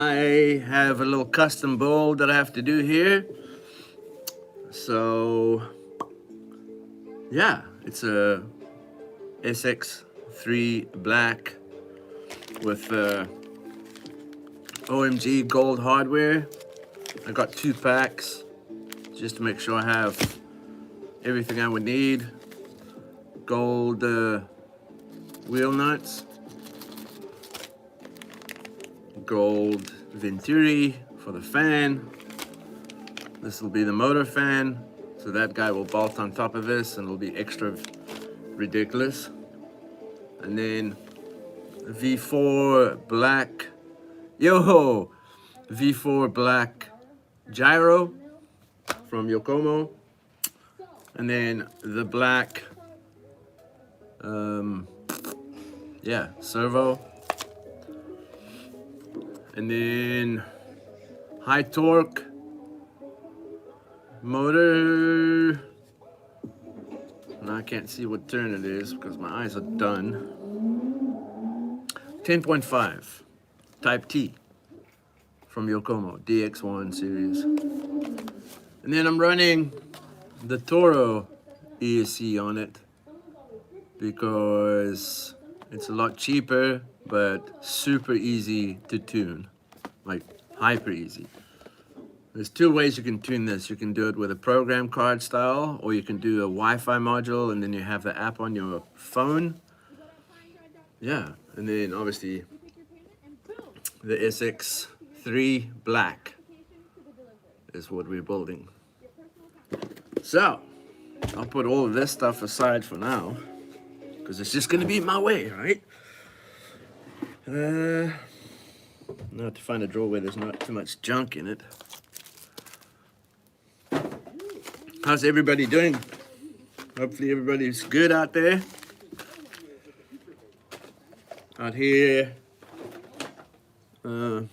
I have a little custom bowl that I have to do here. So yeah, it's a SX3 black with OMG gold hardware. I got 2 packs just to make sure I have everything I would need. Gold wheel nuts, gold venturi for the fan. This will be the motor fan, so that guy will bolt on top of this and it'll be extra ridiculous. And then V4 black, V4 black gyro from Yokomo. And then the black, servo. And then high torque motor. Now I can't see what turn it is because my eyes are done. 10.5 Type T from Yokomo, DX1 series. And then I'm running the Toro ESC on it because it's a lot cheaper but super easy to tune, like hyper easy. There's 2 ways you can tune this. You can do it with a program card style, or you can do a Wi-Fi module and then you have the app on your phone. Yeah, and then obviously the SX3 black is what we're building. So I'll put all of this stuff aside for now because it's just gonna be in my way, right? Now to find a drawer where there's not too much junk in it. How's everybody doing? Hopefully everybody's good out there. Out here on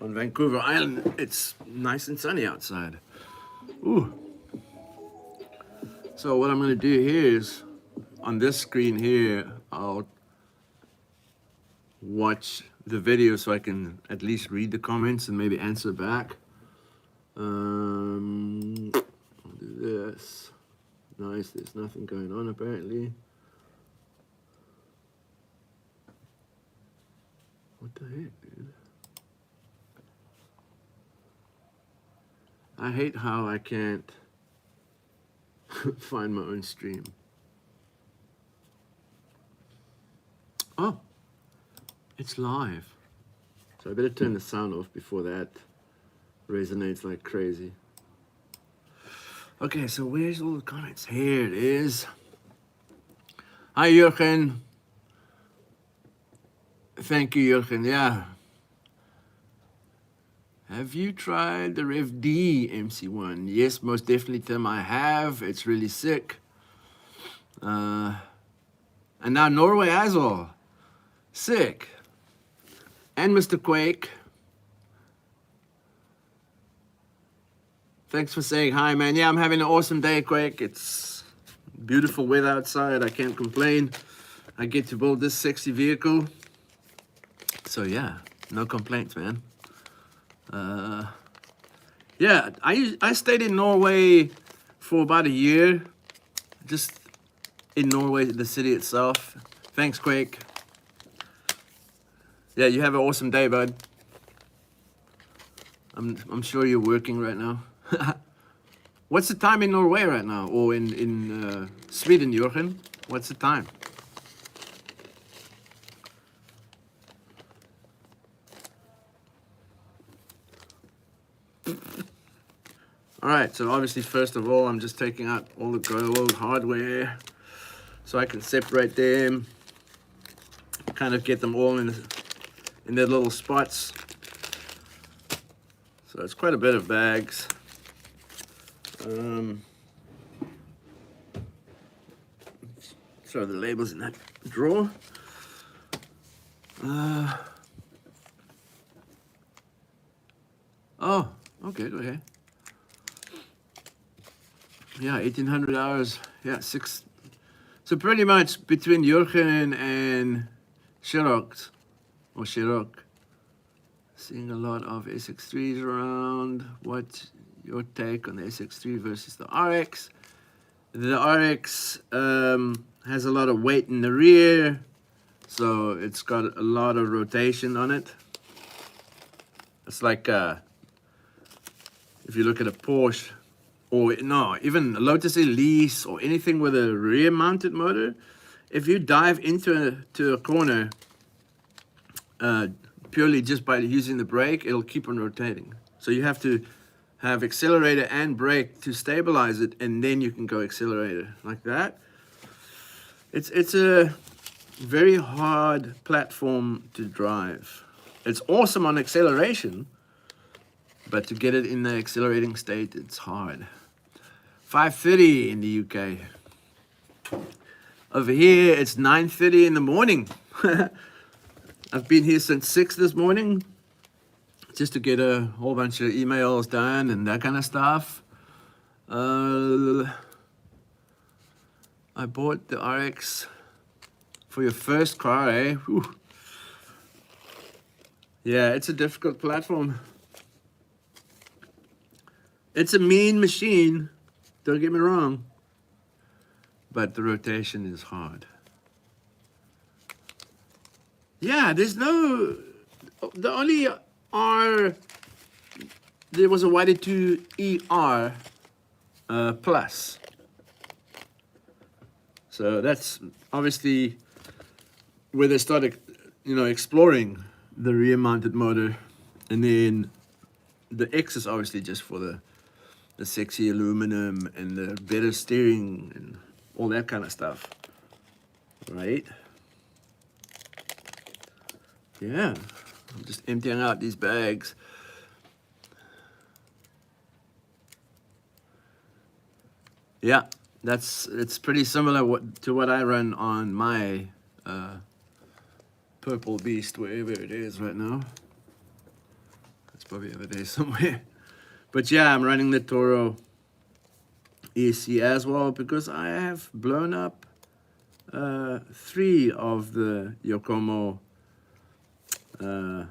Vancouver Island, it's nice and sunny outside. Ooh. So what I'm gonna do here is, on this screen here, I'll watch the video so I can at least read the comments and maybe answer back. I'll do this. Nice, there's nothing going on apparently. What the heck, dude? I hate how I can't find my own stream. Oh, it's live. So I better turn the sound off before that resonates like crazy. Okay, so where's all the comments? Here it is. Hi, Jurgen. Thank you, Jurgen. Yeah. Have you tried the Rev D MC1? Yes, most definitely, Tim. I have. It's really sick. And now Norway as well. Sick. And Mr. Quake. Thanks for saying hi, man. Yeah, I'm having an awesome day, Quake. It's beautiful weather outside. I can't complain. I get to build this sexy vehicle. So yeah, no complaints, man. Yeah, I stayed in Norway for about a year. Just in Norway, the city itself. Thanks, Quake. Yeah, you have an awesome day, bud. I'm sure you're working right now. What's the time in Norway right now? Or in Sweden, Jürgen? What's the time? All right, so obviously, first of all, I'm just taking out all the gold hardware so I can separate them, kind of get them all in their little spots. So it's quite a bit of bags. Throw the labels in that drawer. Oh, okay, go ahead. Yeah, 1,800 hours. Yeah, 6. So pretty much between Jurgen and Shirok, Seeing a lot of SX3s around. What's your take on the SX3 versus the RX? The RX has a lot of weight in the rear, so it's got a lot of rotation on it. It's like if you look at a Porsche, or no, even a Lotus Elise or anything with a rear-mounted motor, if you dive into a corner purely just by using the brake, it'll keep on rotating. So you have to have accelerator and brake to stabilize it, and then you can go accelerator like that. It's a very hard platform to drive. It's awesome on acceleration, but to get it in the accelerating state, it's hard. 5:30 in the UK. Over here, it's 9:30 in the morning. I've been here since 6 this morning, just to get a whole bunch of emails done and that kind of stuff. I bought the RX for your first car, eh? Whew. Yeah, it's a difficult platform. It's a mean machine, don't get me wrong, but the rotation is hard. Yeah, there's no, the only R, there was a YD2 ER Plus. So that's obviously where they started, exploring the rear-mounted motor. And then the X is obviously just for the sexy aluminum and the better steering and all that kind of stuff, right? Yeah, I'm just emptying out these bags. Yeah, it's pretty similar to what I run on my Purple Beast, wherever it is right now. It's probably over there somewhere. But yeah, I'm running the Toro ESC as well, because I have blown up 3 of the Yokomo. Oh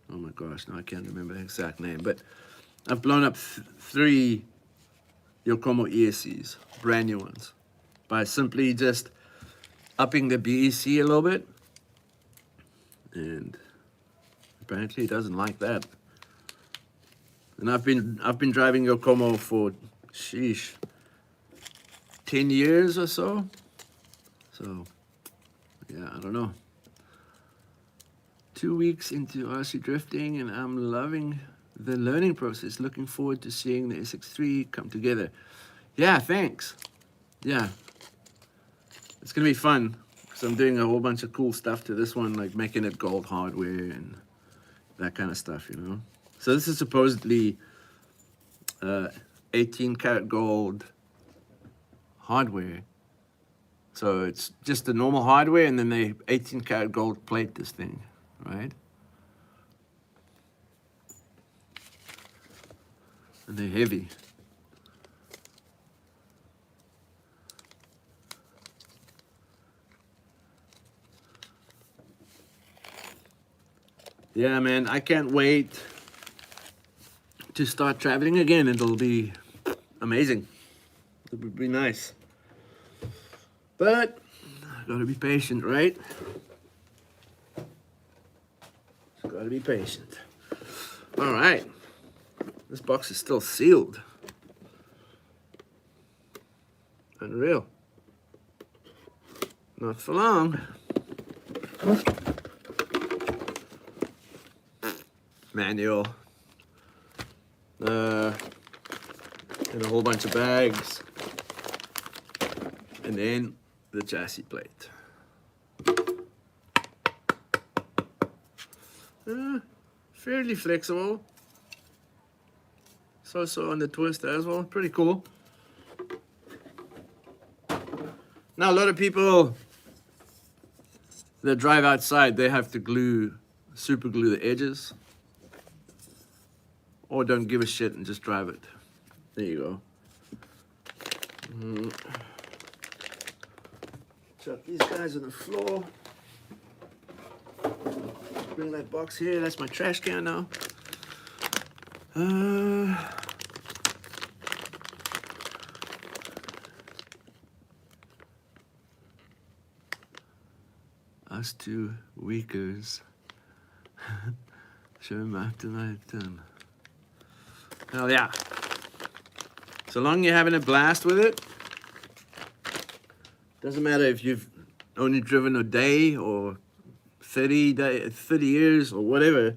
my gosh, now I can't remember the exact name, but I've blown up 3 Yokomo ESCs, brand new ones, by simply just upping the BEC a little bit, and apparently it doesn't like that. And I've been driving Yokomo for 10 years or so. So yeah, I don't know. 2 weeks into RC drifting, and I'm loving the learning process. Looking forward to seeing the SX3 come together. Yeah, thanks. Yeah, it's gonna be fun, because I'm doing a whole bunch of cool stuff to this one, like making it gold hardware and that kind of stuff, So this is supposedly 18 karat gold hardware. So it's just the normal hardware, and then they 18 karat gold plate this thing, right? And they're heavy. Yeah, man, I can't wait to start traveling again. It'll be amazing. It would be nice. But I gotta be patient, right? Just gotta be patient. All right. This box is still sealed. Unreal. Not for long. Manual. And a whole bunch of bags. And then the chassis plate. Fairly flexible. So on the twist as well. Pretty cool. Now a lot of people that drive outside, they have to super glue the edges. Or don't give a shit and just drive it. There you go. Chuck these guys on the floor. bring that box here. That's my trash can now. Us two weakers. Show him after night done. Hell yeah. So long you're having a blast with it. Doesn't matter if you've only driven a day or 30 years or whatever.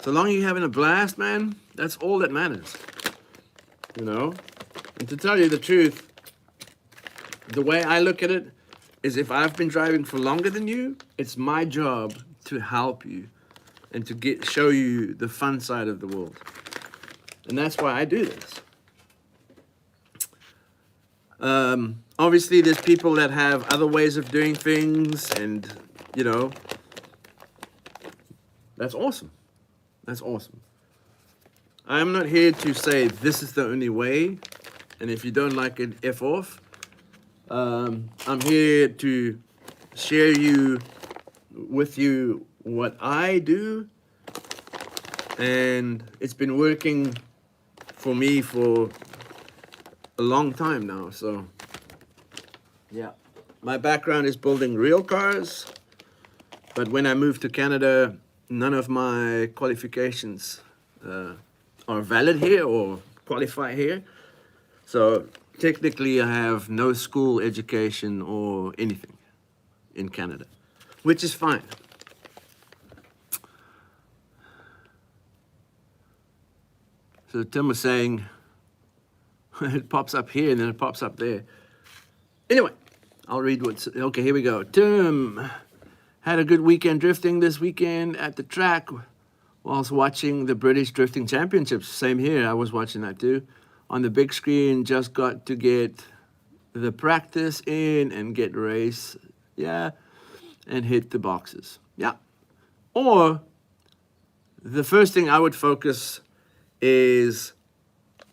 So long you're having a blast, man, that's all that matters. You know? And to tell you the truth, the way I look at it is if I've been driving for longer than you, it's my job to help you and to show you the fun side of the world. And that's why I do this. Obviously, there's people that have other ways of doing things, and, you know, that's awesome. That's awesome. I'm not here to say this is the only way, and if you don't like it, F off. I'm here to share with you what I do, and it's been working for me for a long time now. So yeah, my background is building real cars, but when I moved to Canada, none of my qualifications are valid here or qualify here. So technically I have no school education or anything in Canada, which is fine. So Tim was saying, it pops up here and then it pops up there. Anyway, I'll read what's, okay, here we go. Tim had a good weekend drifting this weekend at the track whilst watching the British Drifting Championships. Same here, I was watching that too. On the big screen, just got to get the practice in and get race, yeah, and hit the boxes, yeah. Or the first thing I would focus is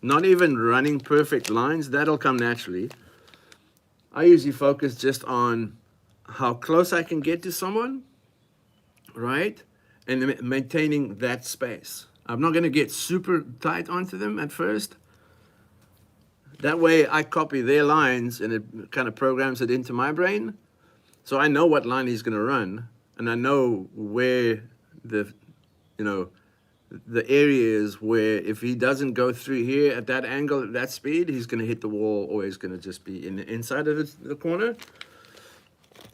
not even running perfect lines, that'll come naturally. I usually focus just on how close I can get to someone, right? And maintaining that space. I'm not gonna get super tight onto them at first. That way I copy their lines and it kind of programs it into my brain. So I know what line he's gonna run, and I know where the, you know, the areas where if he doesn't go through here at that angle, at that speed, he's going to hit the wall, or he's going to just be in the inside of the corner.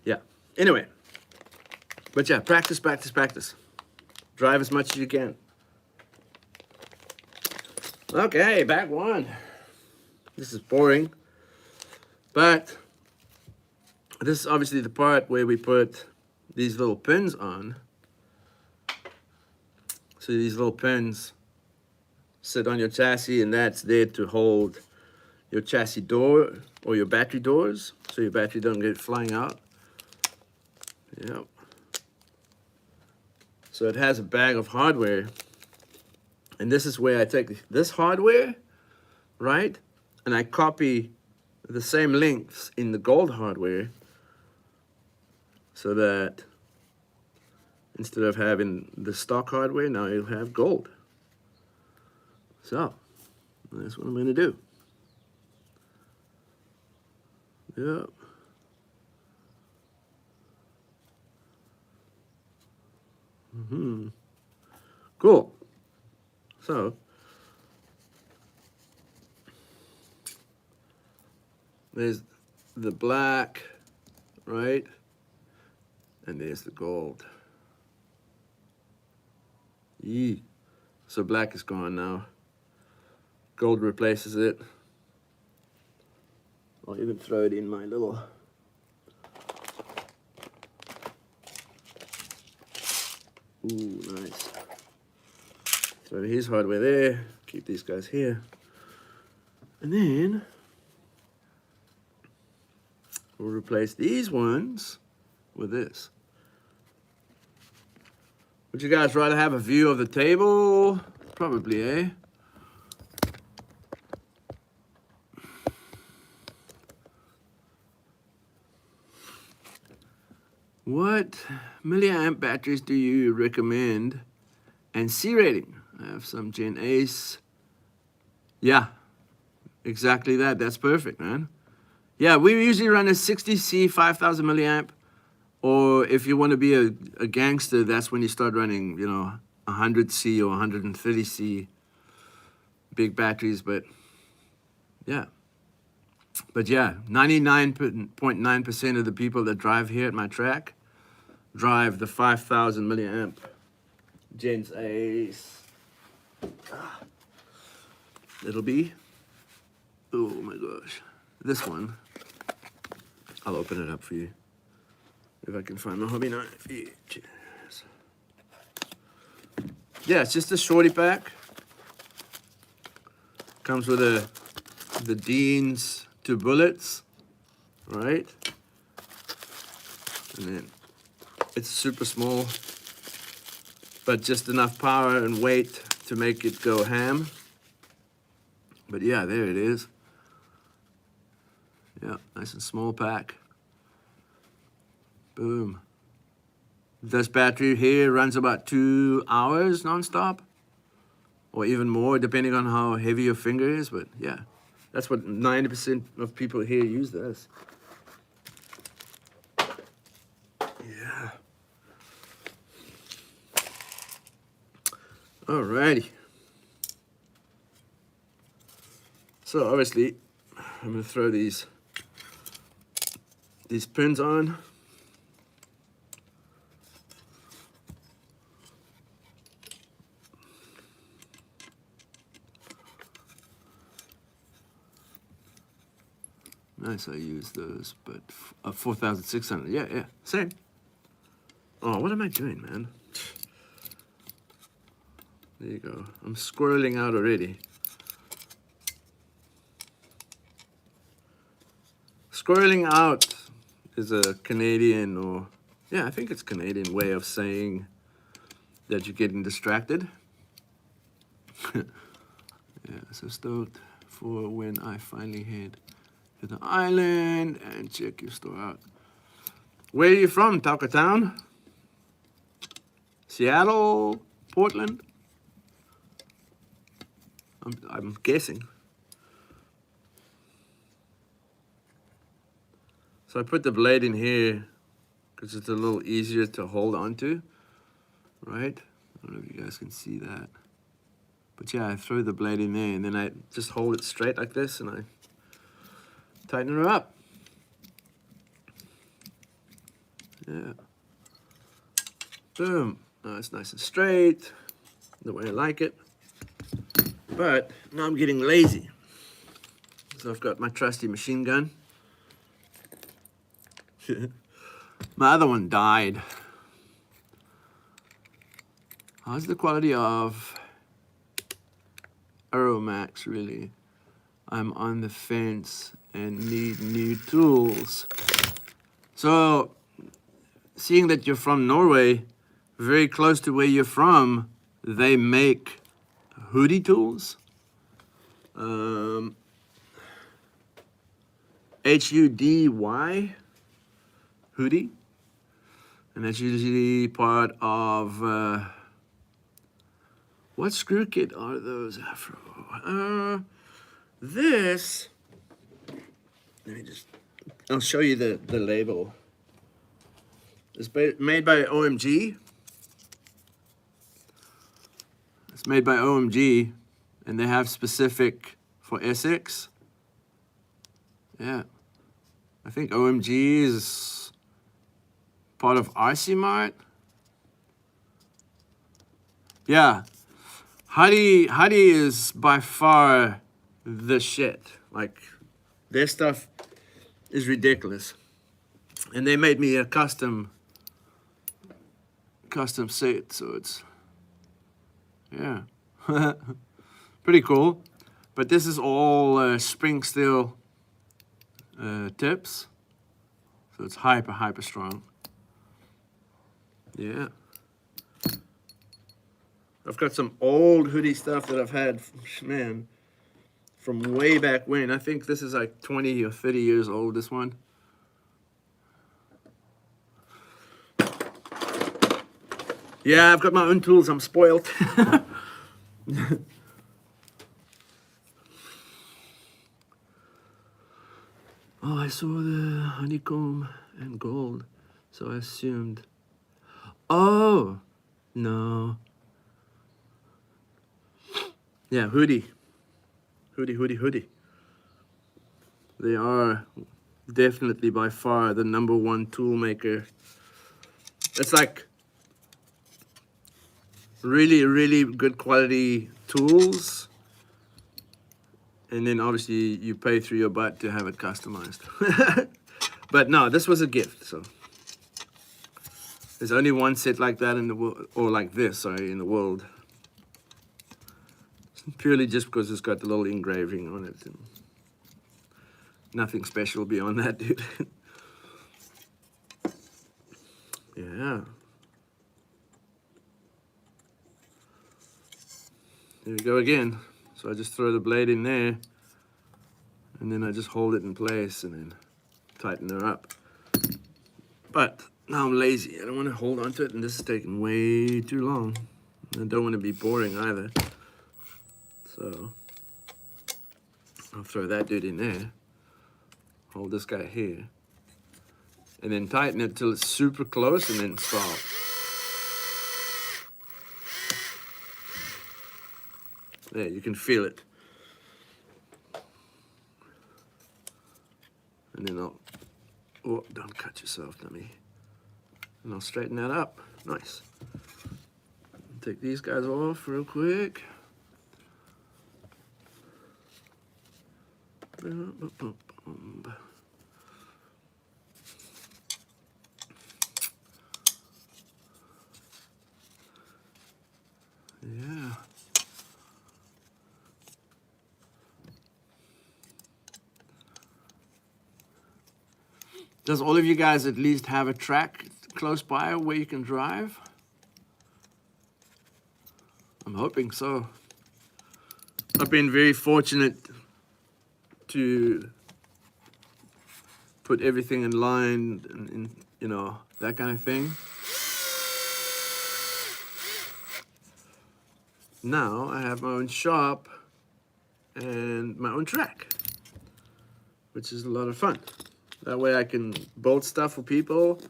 Yeah. Anyway. But yeah, practice, practice, practice. Drive as much as you can. Okay, back one. This is boring. But this is obviously the part where we put these little pins on. So these little pins sit on your chassis, and that's there to hold your chassis door or your battery doors, so your battery don't get flying out. Yep. So it has a bag of hardware, and this is where I take this hardware, right, and I copy the same links in the gold hardware, so that instead of having the stock hardware, now you'll have gold. So, that's what I'm gonna do. Yep. Cool. So, there's the black, right? And there's the gold. Yee. So black is gone now. Gold replaces it. I'll even throw it in my little ooh, nice. Throw his hardware there. Keep these guys here. And then we'll replace these ones with this. Would you guys rather have a view of the table? Probably, eh? What milliamp batteries do you recommend? And C rating. I have some Gen Ace. Yeah, exactly that. That's perfect, man. Yeah, we usually run a 60C 5000 milliamp. Or if you want to be a gangster, that's when you start running, you know, 100C or 130C big batteries. But yeah. But yeah, 99.9% of the people that drive here at my track drive the 5000 milliamp Gen Ace. It'll be, oh my gosh, this one. I'll open it up for you if I can find my hobby knife. Cheers. Yeah, it's just a shorty pack. Comes with the Dean's 2 bullets, right? And then it's super small, but just enough power and weight to make it go ham. But yeah, there it is. Yeah, nice and small pack. Boom. This battery here runs about 2 hours non-stop, or even more, depending on how heavy your finger is. But yeah, that's what 90% of people here use this. Yeah. Alrighty. So obviously, I'm gonna throw these pins on. Nice, I use those, but 4,600. Yeah, same. Oh, what am I doing, man? There you go. I'm squirreling out already. Squirreling out is a Canadian, or yeah, I think it's Canadian way of saying that you're getting distracted. Yeah, so stoked for when I finally head to the island and check your store out. Where are you from, Talca Town? Seattle? Portland? I'm guessing. So I put the blade in here because it's a little easier to hold onto, right? I don't know if you guys can see that. But yeah, I throw the blade in there and then I just hold it straight like this and I tighten her up. Yeah. Boom. Now it's nice and straight, the way I like it. But now I'm getting lazy. So I've got my trusty machine gun. My other one died. How's the quality of Aeromax really? I'm on the fence and need new tools. So, seeing that you're from Norway, very close to where you're from, they make hoodie tools. HUDY, hoodie. And that's usually part of, what screw kit are those, Afro? This, let me just, I'll show you the label. It's made by OMG. It's made by OMG, and they have specific for SX. Yeah. I think OMG is part of RC Mart. Yeah. Huddy is by far the shit. Like, their stuff is ridiculous. And they made me a custom set, so it's, yeah. Pretty cool. But this is all spring steel tips. So it's hyper strong. Yeah. I've got some old hoodie stuff that I've had, man, from way back when. I think this is like 20 or 30 years old, this one. Yeah, I've got my own tools. I'm spoiled. Oh, I saw the honeycomb and gold, so I assumed. Oh, no. Yeah, hoodie. Hoodie. They are definitely by far the #1 tool maker. It's like really, really good quality tools. And then obviously you pay through your butt to have it customized. But no, this was a gift, so. There's only one set like that in the world, or like this, sorry, in the world. Purely just because it's got the little engraving on it. And nothing special beyond that, dude. Yeah. There we go again. So I just throw the blade in there, and then I just hold it in place and then tighten her up. But now I'm lazy. I don't want to hold onto it, and this is taking way too long. I don't want to be boring either. So I'll throw that dude in there. Hold this guy here. And then tighten it till it's super close and then stop. There, you can feel it. And then I'll, oh, don't cut yourself, dummy. And I'll straighten that up. Nice. Take these guys off real quick. Yeah. Does all of you guys at least have a track close by where you can drive? I'm hoping so. I've been very fortunate to put everything in line and you know, that kind of thing. Now I have my own shop and my own track, which is a lot of fun. That way I can build stuff for people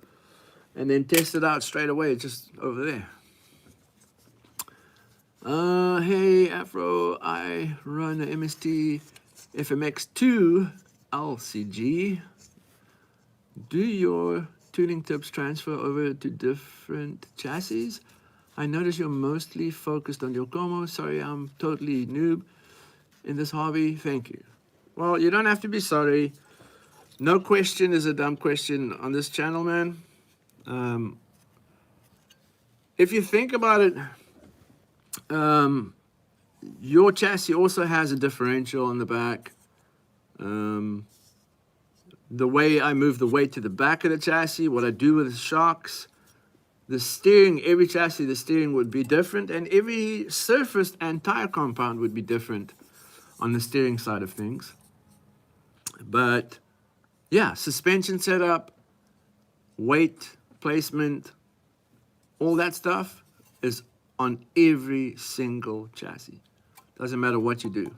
and then test it out straight away just over there. Hey Afro, I run a MST FMX2 LCG. Do your tuning tips transfer over to different chassis? I notice you're mostly focused on your Como. Sorry, I'm totally noob in this hobby. Thank you. Well, you don't have to be sorry. No question is a dumb question on this channel, man. If you think about it, your chassis also has a differential on the back. The way I move the weight to the back of the chassis, what I do with the shocks, the steering, every chassis, the steering would be different, and every surface and tire compound would be different on the steering side of things. But yeah, suspension setup, weight, placement, all that stuff is on every single chassis. Doesn't matter what you do.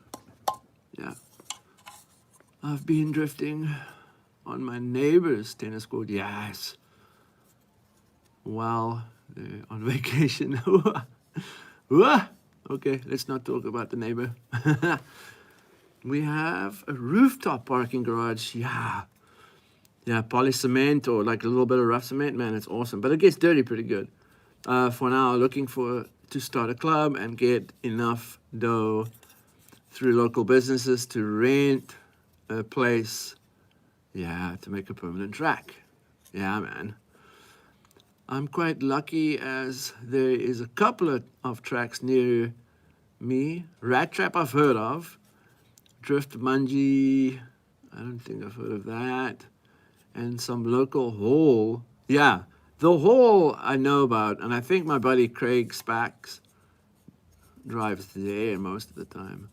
Yeah. I've been drifting on my neighbor's tennis court. Yes. While they're on vacation. Okay, let's not talk about the neighbor. We have a rooftop parking garage. Yeah. Yeah, poly cement or like a little bit of rough cement. Man, it's awesome. But it gets dirty pretty good. For now, looking to start a club and get enough dough through local businesses to rent a place. Yeah, to make a permanent track. Yeah, man. I'm quite lucky as there is a couple of tracks near me. Rat Trap I've heard of. Drift Mungie, I don't think I've heard of that. And some local hall. Yeah, the hall I know about, and I think my buddy Craig Spax drives there most of the time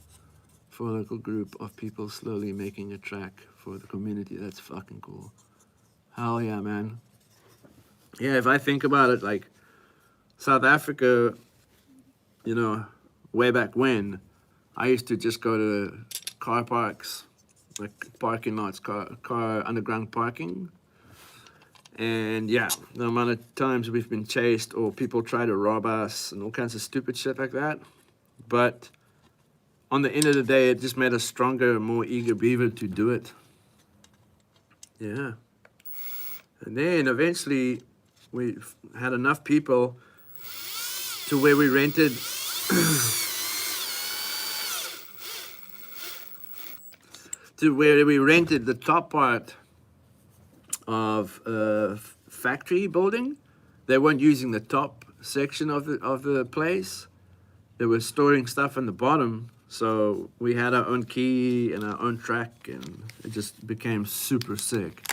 for a local group of people slowly making a track for the community. That's fucking cool. Hell yeah, man. Yeah, if I think about it, like, South Africa, you know, way back when, I used to just go to car parks, like parking lots, car underground parking. And yeah, the amount of times we've been chased or people try to rob us and all kinds of stupid shit like that. But on the end of the day, it just made us stronger, more eager beaver to do it. Yeah. And then eventually we had enough people to where we rented the top part of a factory building. They weren't using the top section of the place. They were storing stuff in the bottom. So we had our own key and our own track, and it just became super sick.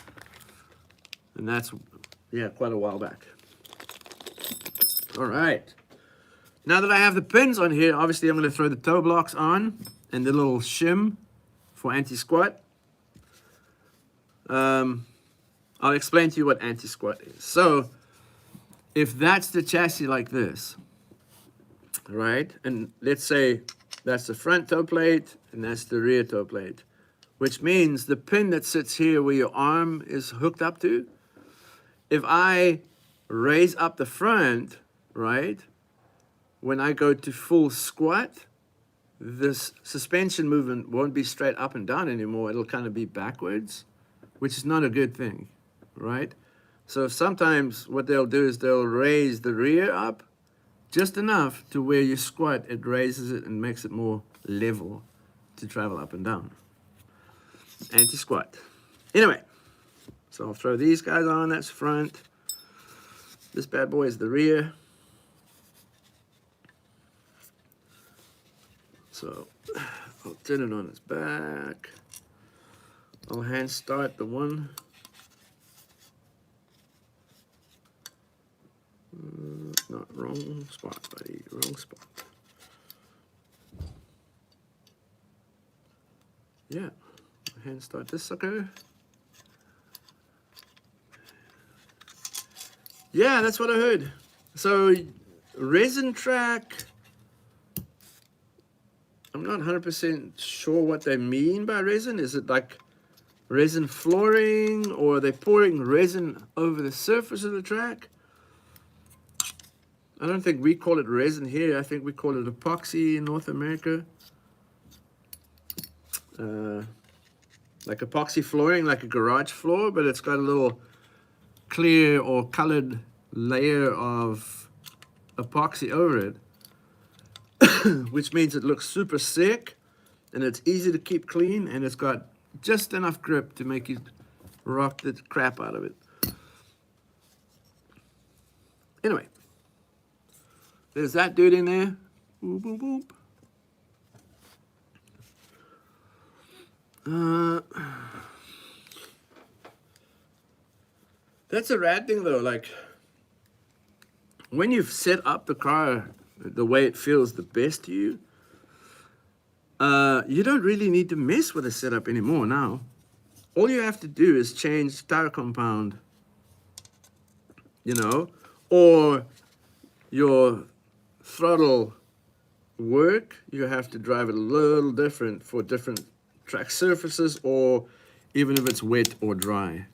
And that's, yeah, quite a while back. All right. Now that I have the pins on here, obviously I'm going to throw the toe blocks on and the little shim for anti-squat. I'll explain to you what anti-squat is. So if that's the chassis like this, right? And let's say that's the front toe plate and that's the rear toe plate, which means the pin that sits here where your arm is hooked up to, if I raise up the front, right, when I go to full squat, this suspension movement won't be straight up and down anymore. It'll kind of be backwards, which is not a good thing, right? So sometimes what they'll do is they'll raise the rear up just enough to where you squat, it raises it and makes it more level to travel up and down. Anti-squat. Anyway, so I'll throw these guys on, that's front. This bad boy is the rear. So I'll turn it on its back. I'll hand start the one. Not wrong spot, buddy. Wrong spot. Yeah. Hand start this sucker. Yeah, that's what I heard. So resin track, I'm not 100% sure what they mean by resin. Is it like resin flooring, or are they pouring resin over the surface of the track? I don't think we call it resin here. I think we call it epoxy in North America. Like epoxy flooring, like a garage floor, but it's got a little clear or colored layer of epoxy over it, which means it looks super sick and it's easy to keep clean, and it's got just enough grip to make you rock the crap out of it. Anyway, there's that dude in there. Boop, boop, boop. That's a rad thing though, like when you've set up the car the way it feels the best to you, you don't really need to mess with the setup anymore now. All you have to do is change tire compound, you know, or your throttle work. You have to drive it a little different for different track surfaces, or even if it's wet or dry,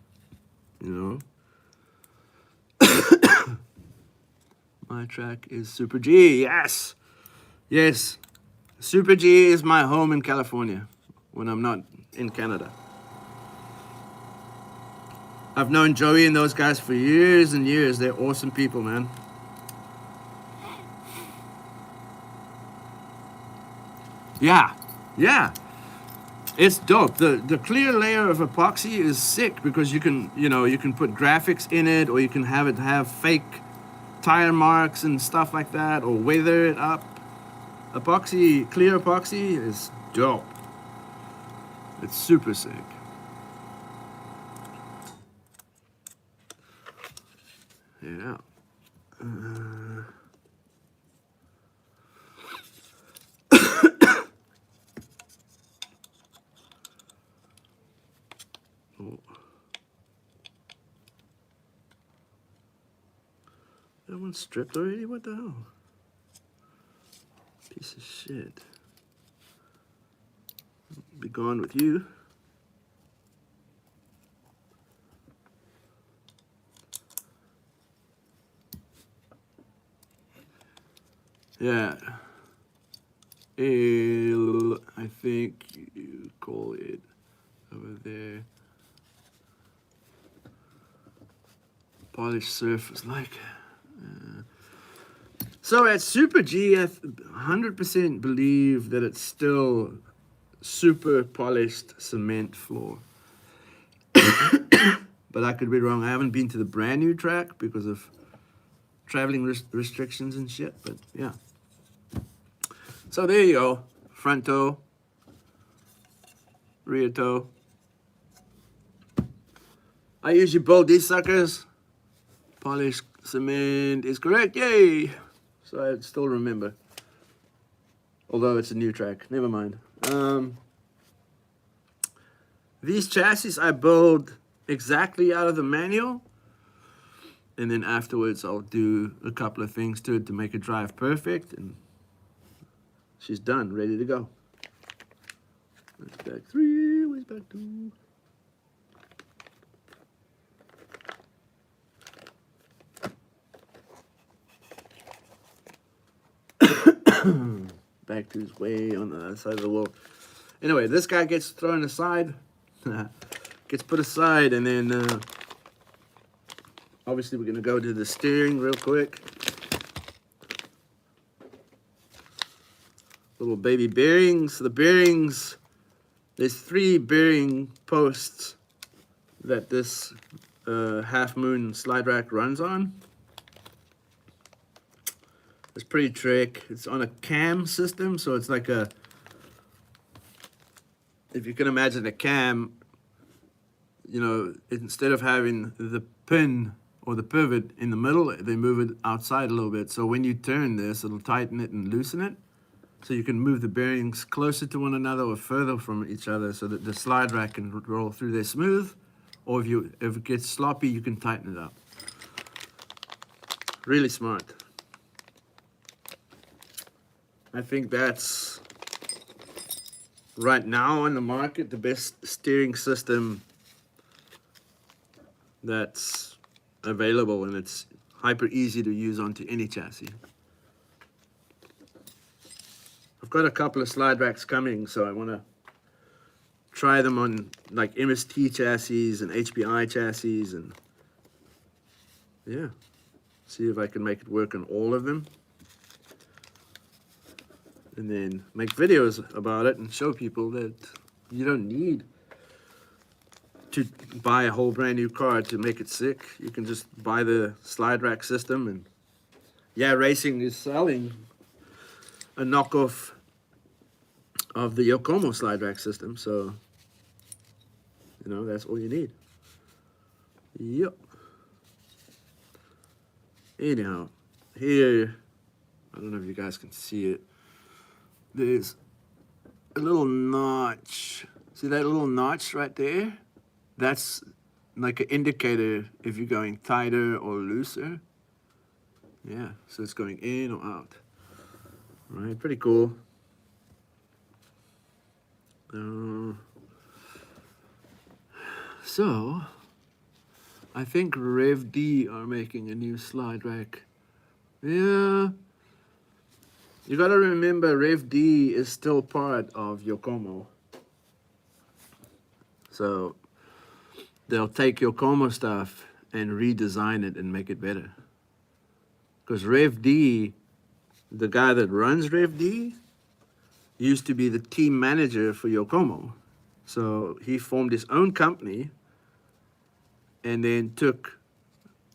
you know. My track is Super G, yes, yes. Super G is my home in California when I'm not in Canada. I've known Joey and those guys for years and years. They're awesome people, man. Yeah, yeah. It's dope. The clear layer of epoxy is sick because you can, you know, you can put graphics in it, or you can have it have fake tire marks and stuff like that, or weather it up. Epoxy, clear epoxy is dope. It's super sick. Yeah. That one stripped already? What the hell? Piece of shit. Be gone with you. Yeah. I think you call it over there. Polished surface, like. So at Super G, I 100% believe that it's still super polished cement floor. But I could be wrong. I haven't been to the brand new track because of traveling restrictions and shit, but yeah. So there you go. Front toe, rear toe. I usually build these suckers. Polished cement is correct, yay! So I still remember. Although it's a new track, never mind. These chassis I build exactly out of the manual. And then afterwards I'll do a couple of things to it to make it drive perfect. And she's done, ready to go. Where's back 3? Where's back 2? Back 2's way on the other side of the wall. Anyway, this guy gets thrown aside. Gets put aside, and then obviously we're going to go to the steering real quick. Little baby bearings. The bearings, there's 3 bearing posts that this Half Moon slide rack runs on. It's pretty trick. It's on a cam system, so it's like a, if you can imagine a cam, you know, instead of having the pin or the pivot in the middle, they move it outside a little bit. So when you turn this, it'll tighten it and loosen it. So you can move the bearings closer to one another or further from each other so that the slide rack can roll through there smooth. Or if it gets sloppy, you can tighten it up. Really smart. I think that's, right now on the market, the best steering system that's available, and it's hyper easy to use onto any chassis. I've got a couple of slide racks coming, so I want to try them on like MST chassis and HPI chassis, and yeah, see if I can make it work on all of them. And then make videos about it and show people that you don't need to buy a whole brand new car to make it sick. You can just buy the slide rack system, and yeah, Racing is selling a knockoff of the Yokomo slide rack system, so you know, that's all you need. Yep. Anyhow, here, I don't know if you guys can see it, there's a little notch. See that little notch right there? That's like an indicator if you're going tighter or looser. Yeah, so it's going in or out. All right, pretty cool. So, I think Rev D are making a new slide rack. Yeah. You gotta remember, Rev D is still part of Yokomo. So, they'll take Yokomo stuff and redesign it and make it better. Because Rev D, the guy that runs Rev D, used to be the team manager for Yokomo. So he formed his own company and then took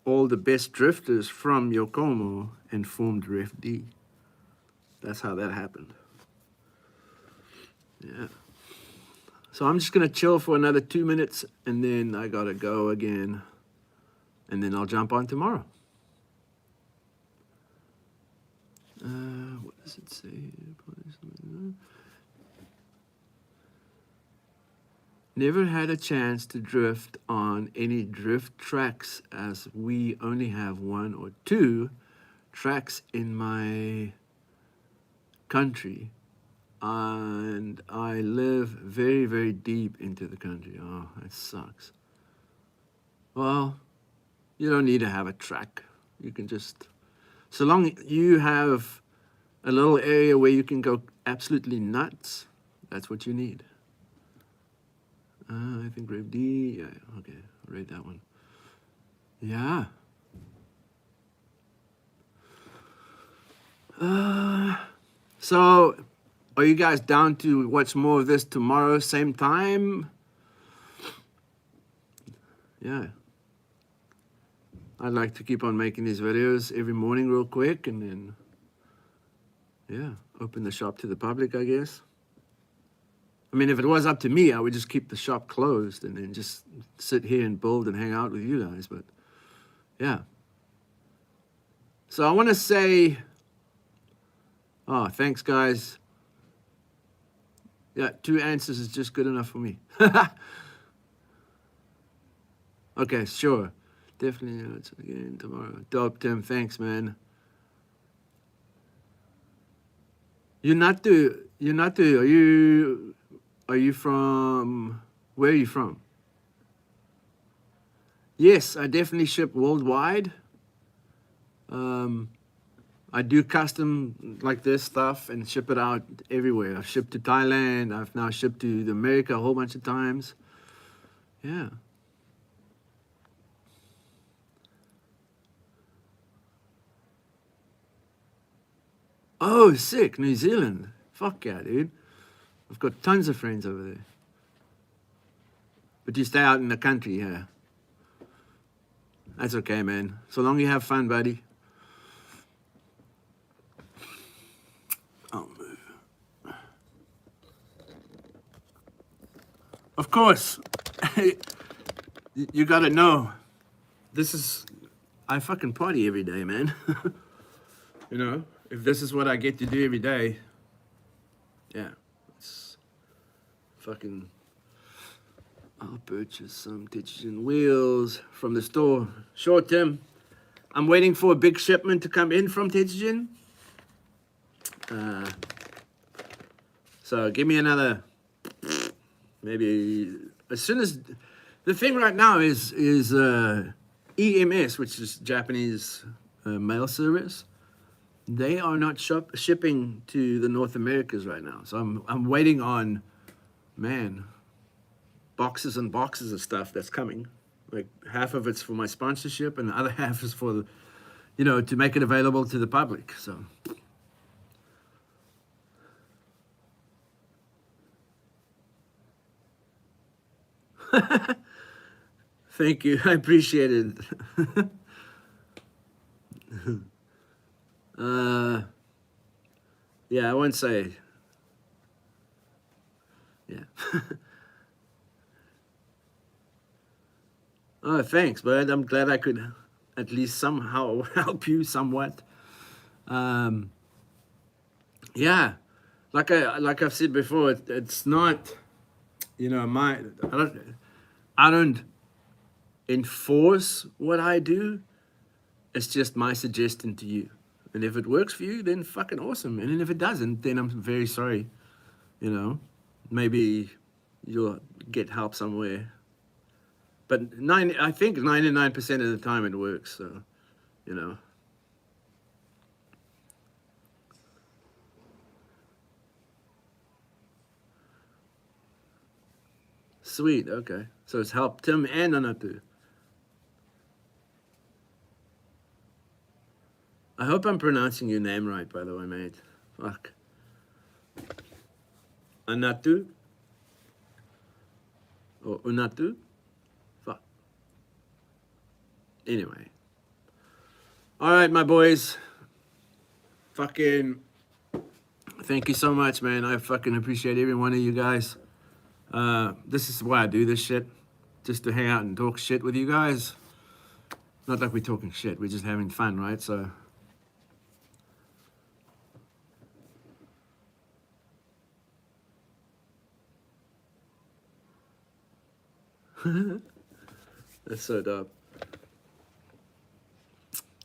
all the best drifters from Yokomo and formed Rev D. That's how that happened. Yeah. So I'm just gonna chill for another 2 minutes, and then I gotta go again, and then I'll jump on tomorrow. What does it say? Never had a chance to drift on any drift tracks, as we only have 1 or 2, tracks in my country, and I live very, very deep into the country. Oh, that sucks. Well, you don't need to have a track. You can just, so long you have a little area where you can go absolutely nuts, that's what you need. I think grave D, yeah, okay, I'll read that one. Yeah. So, are you guys down to watch more of this tomorrow, same time? Yeah. I'd like to keep on making these videos every morning real quick, and then, yeah, open the shop to the public, I guess. I mean, if it was up to me, I would just keep the shop closed and then just sit here and build and hang out with you guys, but yeah. So I want to say, oh, thanks, guys. Yeah, 2 answers is just good enough for me. Okay, sure. Definitely, it's again tomorrow. Dope, Tim. Thanks, man. You're not are you from, where are you from? Yes, I definitely ship worldwide. I do custom like this stuff and ship it out everywhere. I've shipped to Thailand. I've now shipped to America a whole bunch of times. Yeah. Oh, sick. New Zealand. Fuck yeah, dude. I've got tons of friends over there. But you stay out in the country, yeah. That's okay, man. So long you have fun, buddy. I'll move. Of course. You gotta know. I fucking party every day, man. You know, if this is what I get to do every day, yeah, it's fucking, I'll purchase some Titchin wheels from the store. Sure, Tim. I'm waiting for a big shipment to come in from Titchin. So give me another, maybe, as soon as, the thing right now is EMS, which is Japanese mail service. They are not shipping to the North Americas right now. So I'm waiting on, man, boxes and boxes of stuff that's coming. Like half of it's for my sponsorship and the other half is for, you know, to make it available to the public. So. Thank you. I appreciate it. Yeah, I won't say. Yeah. Oh, thanks, bud. I'm glad I could at least somehow help you somewhat. Yeah, like I've said before, it's not, you know, I don't enforce what I do. It's just my suggestion to you. And if it works for you, then fucking awesome. And then if it doesn't, then I'm very sorry. You know, maybe you'll get help somewhere. But I think 99% of the time it works. So, you know. Sweet. Okay. So it's helped Tim and Anatu. I hope I'm pronouncing your name right, by the way, mate. Fuck. Anatu? Or Unatu? Fuck. Anyway. Alright, my boys. Fucking thank you so much, man. I fucking appreciate every one of you guys. This is why I do this shit. Just to hang out and talk shit with you guys. Not like we're talking shit, we're just having fun, right? So that's so dope.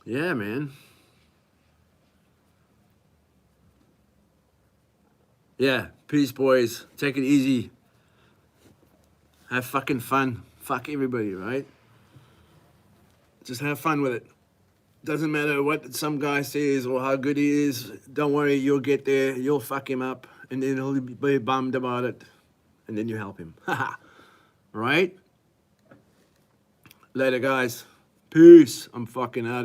Yeah, man. Yeah, peace, boys. Take it easy. Have fucking fun. Fuck everybody, right? Just have fun with it. Doesn't matter what some guy says or how good he is. Don't worry, you'll get there. You'll fuck him up, and then he'll be bummed about it, and then you help him. Right? Later, guys. Peace. I'm fucking out of here.